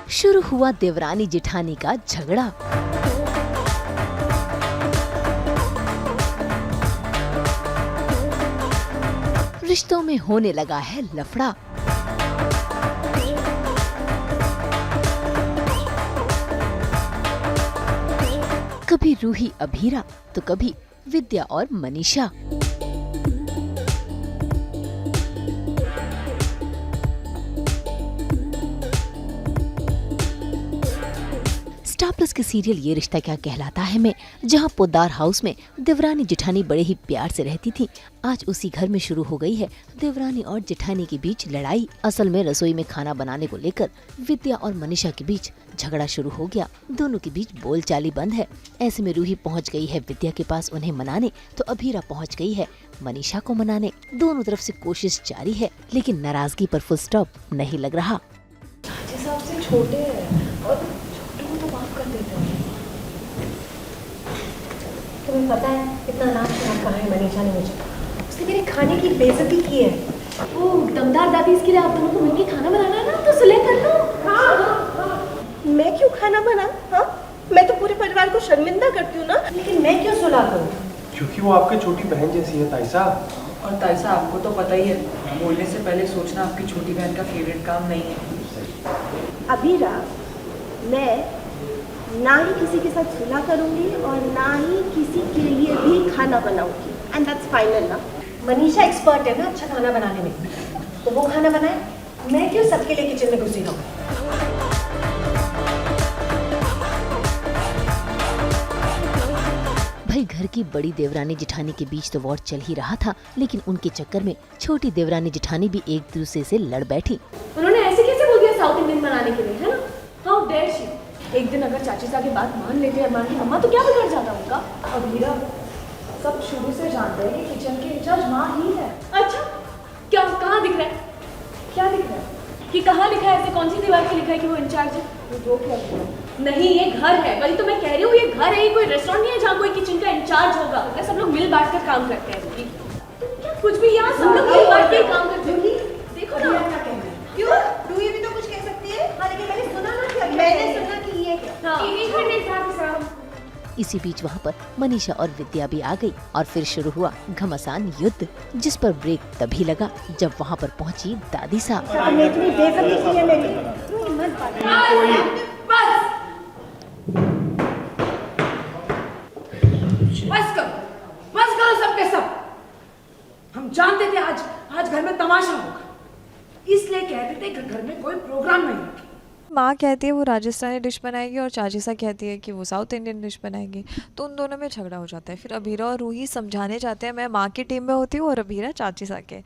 शुरू हुआ देवरानी जेठानी का झगड़ा। रिश्तों में होने लगा है लफड़ा। कभी रूही अभीरा तो कभी विद्या और मनीषा। स्टार प्लस के सीरियल ये रिश्ता क्या कहलाता है में जहां पोद्दार हाउस में देवरानी जेठानी बड़े ही प्यार से रहती थी, आज उसी घर में शुरू हो गई है देवरानी और जेठानी के बीच लड़ाई। असल में रसोई में खाना बनाने को लेकर विद्या और मनीषा के बीच झगड़ा शुरू हो गया। दोनों के बीच बोलचाली बंद है। ऐसे में रूही पहुंच गई है विद्या के पास उन्हें मनाने, तो अभीरा पहुंच गई है मनीषा को मनाने। दोनों तरफ से कोशिश जारी है, लेकिन नाराजगी पर फुल स्टॉप नहीं लग रहा। छोटे हैं और तो माफ कर देते हैं। तुम्हें पता है इतना नाच खराब कहा है मनीषा ने मुझे। उसने मेरे खाने की बेइज्जती की है। वो दमदार दादी, इसके लिए आप दोनों को मिलकर खाना बनाना है ना, तो सुलह कर लो। हाँ। मैं क्यों खाना बनाऊं? हाँ, मैं तो पूरे परिवार को शर्मिंदा करती हूँ ना। लेकिन मैं क्यों सुलह करूँ? क्योंकि वो आपकी छोटी बहन जैसी है ताईसा। और ताईसा, आपको तो पता ही है, बोलने से पहले सोचना आपकी छोटी बहन का फेवरेट काम नहीं है। अभीरा, मैं ना ही किसी के साथ सुलह करूंगी और ना ही किसी के लिए भी खाना बनाऊंगी। एंड दैट्स फाइनल ना। मनीषा एक्सपर्ट है ना अच्छा खाना बनाने में, तो वो खाना बनाए। मैं क्यों सबके लिए किचन में घुसी रहूं? भाई घर की बड़ी देवरानी जेठानी के बीच तो वॉर चल ही रहा था, लेकिन उनके चक्कर में छोटी देवरानी जेठानी भी एक दूसरे से लड़ बैठी। उन्होंने ऐसे कैसे बोल दिया साउथ इंडियन बनाने के लिए, है ना? How dare she. एक दिन अगर चाची सा की बात मान लेते हैं हमारी मम्मा, तो क्या बिगड़ जाता उनका? अभीरा, सब शुरू से जानते हैं कि किचन की इंचार्ज माँ ही है। अच्छा, क्या कहाँ दिख रहा है? क्या दिख रहा है? कि कहाँ लिखा है? ऐसे कौन सी दीवार पे लिखा है कि वो इंचार्ज है? वो क्या है? नहीं, ये घर है। वही तो मैं कह रही हूँ, ये घर है, ये कोई रेस्टोरेंट नहीं है जहाँ कोई किचन का इंचार्ज होगा। क्या सब लोग मिल बांट कर काम करते हैं? क्या कुछ भी, यहाँ सब लोग मिल बांट के काम करते हैं। देखो ना क्या कहना है। क्यों? रूही भी तो कुछ कह सकती है। हाँ, लेकिन मैंने सुना ना क्या? मैंने सुना कि ये इसी बीच वहाँ पर मनीषा और विद्या भी आ गई और फिर शुरू हुआ घमासान युद्ध, जिस पर ब्रेक तभी लगा जब वहाँ पर पहुंची दादी साहब। इतनी बेइज्जती की है मेरी। मत बस करो सबके सब। हम जानते थे आज घर में तमाशा होगा, इसलिए कहते थे कि घर में कोई प्रोग्राम नहीं रखें। माँ कहती है वो राजस्थानी डिश बनाएगी और चाचीसा कहती है कि वो साउथ इंडियन डिश बनाएगी, तो उन दोनों में झगड़ा हो जाता है। फिर अभीरा और रूही समझाने जाते हैं, मैं माँ की टीम में होती हूँ और अभीरा चाचीसा के,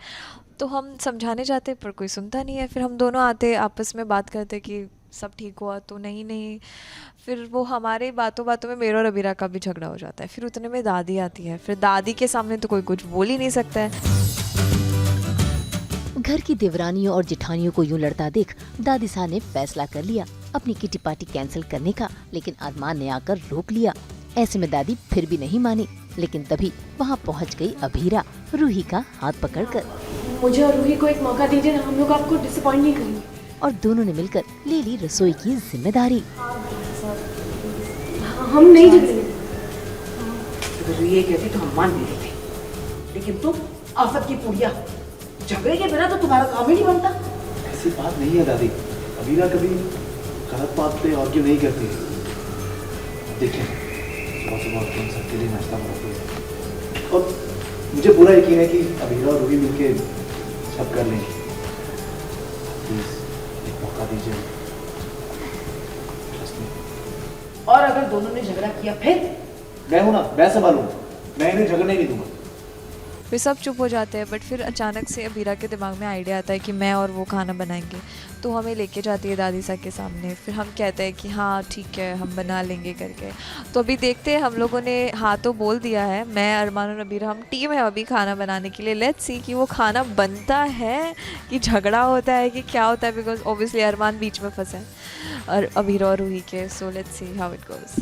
तो हम समझाने जाते हैं पर कोई सुनता नहीं है। फिर हम दोनों आते आपस में बात करते कि सब ठीक हुआ, तो नहीं। फिर वो हमारे बातों में मेरे और अभीरा का भी झगड़ा हो जाता है। फिर उतने में दादी आती है, फिर दादी के सामने तो कोई कुछ बोल ही नहीं सकता है। घर की देवरानियों और जेठानियों को यूं लड़ता देख दादी साहब ने फैसला कर लिया अपनी किटी पार्टी कैंसिल करने का, लेकिन अरमान ने आकर रोक लिया। ऐसे में दादी फिर भी नहीं मानी, लेकिन तभी वहाँ पहुँच गई अभीरा रूही का हाथ पकड़कर। मुझे और रूही को एक मौका दीजिए, हम लोग आपको डिसअपॉइंट नहीं करेंगे। और दोनों ने मिलकर ले ली रसोई की जिम्मेदारी। हम नहीं झगड़ेंगे। अगर ये कहती तो हम मान भी लेते, लेकिन तुम आफत की पुड़िया, झगड़े के बिना तो तुम्हारा काम ही नहीं बनता। ऐसी बात नहीं है दादी, अभीरा कभी गलत बात पे आर्ग्यू नहीं करती है। देखिए, सुबह हम सबके लिए नाश्ता बनाती है और मुझे पूरा यकीन है कि अभीरा और रूही मिलके सब कर लेंगे। प्लीज एक मौका दीजिए। और अगर दोनों ने झगड़ा किया फिर? मैं हूं ना, मैं संभालूंगा, मैं इन्हें झगड़ने नहीं दूंगा। फिर सब चुप हो जाते हैं, बट फिर अचानक से अभीरा के दिमाग में आइडिया आता है कि मैं और वो खाना बनाएंगे, तो हमें लेके जाती है दादी साहब के सामने। फिर हम कहते हैं कि हाँ ठीक है हम बना लेंगे करके। तो अभी देखते हैं, हम लोगों ने हाँ तो बोल दिया है, मैं अरमान और अभीरा हम टीम है अभी खाना बनाने के लिए। लेट्स सी कि वो खाना बनता है कि झगड़ा होता है कि क्या होता है, बिकॉज ऑब्वियसली अरमान बीच में फंसा है और अभीरा और रूही के। So let's see how it goes.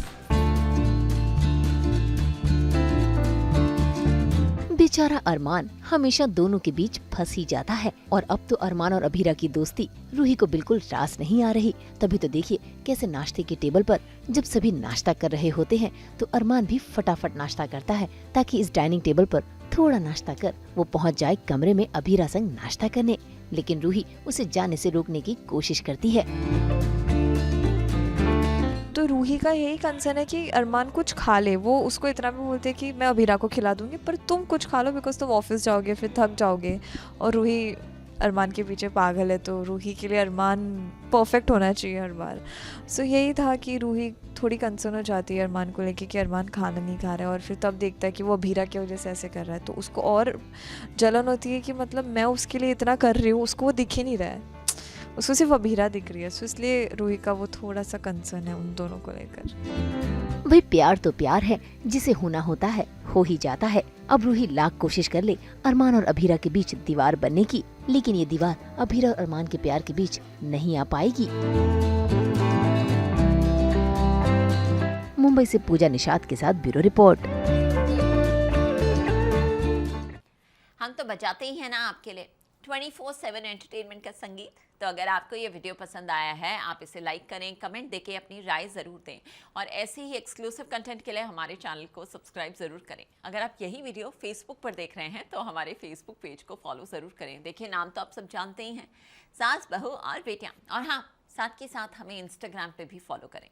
बेचारा अरमान हमेशा दोनों के बीच फंस ही जाता है और अब तो अरमान और अभीरा की दोस्ती रूही को बिल्कुल रास नहीं आ रही। तभी तो देखिए कैसे नाश्ते के टेबल पर जब सभी नाश्ता कर रहे होते हैं तो अरमान भी फटाफट नाश्ता करता है ताकि इस डाइनिंग टेबल पर थोड़ा नाश्ता कर वो पहुंच जाए कमरे में अभीरा संग नाश्ता करने। लेकिन रूही उसे जाने से रोकने की कोशिश करती है। तो रूही का यही कंसर्न है कि अरमान कुछ खा ले। वो उसको इतना भी बोलते हैं कि मैं अभीरा को खिला दूंगी पर तुम कुछ खा लो बिकॉज तुम ऑफिस जाओगे फिर थक जाओगे। और रूही अरमान के पीछे पागल है तो रूही के लिए अरमान परफेक्ट होना चाहिए हर बार। सो यही था कि रूही थोड़ी कंसर्न हो जाती है अरमान को लेके कि अरमान खाना नहीं खा रहा है और फिर तब देखता है कि वो अभीरा की वजह से ऐसे कर रहा है तो उसको और जलन होती है कि मतलब मैं उसके लिए इतना कर रही हूँ उसको वो दिख ही नहीं रहा है, उसको सिर्फ अभीरा दिख रही है। सो इसलिए रूही का वो थोड़ा सा कंसर्न है उन दोनों को लेकर। भाई प्यार तो प्यार है, जिसे होना होता है हो ही जाता है। अब रूही लाख कोशिश कर ले अरमान और अभीरा के बीच दीवार बनने की, लेकिन ये दीवार अभीरा और अरमान के प्यार के बीच नहीं आ पाएगी। मुंबई से पूजा निषाद के साथ ब्यूरो रिपोर्ट। हम तो बजाते ही हैं ना आपके लिए 24/7 एंटरटेनमेंट का संगीत। तो अगर आपको ये वीडियो पसंद आया है आप इसे लाइक करें, कमेंट देके अपनी राय ज़रूर दें और ऐसे ही एक्सक्लूसिव कंटेंट के लिए हमारे चैनल को सब्सक्राइब ज़रूर करें। अगर आप यही वीडियो फेसबुक पर देख रहे हैं तो हमारे फेसबुक पेज को फॉलो ज़रूर करें। देखिए नाम तो आप सब जानते ही हैं, सास बहू और बेटियाँ। और हाँ, साथ के साथ हमें इंस्टाग्राम पे भी फॉलो करें।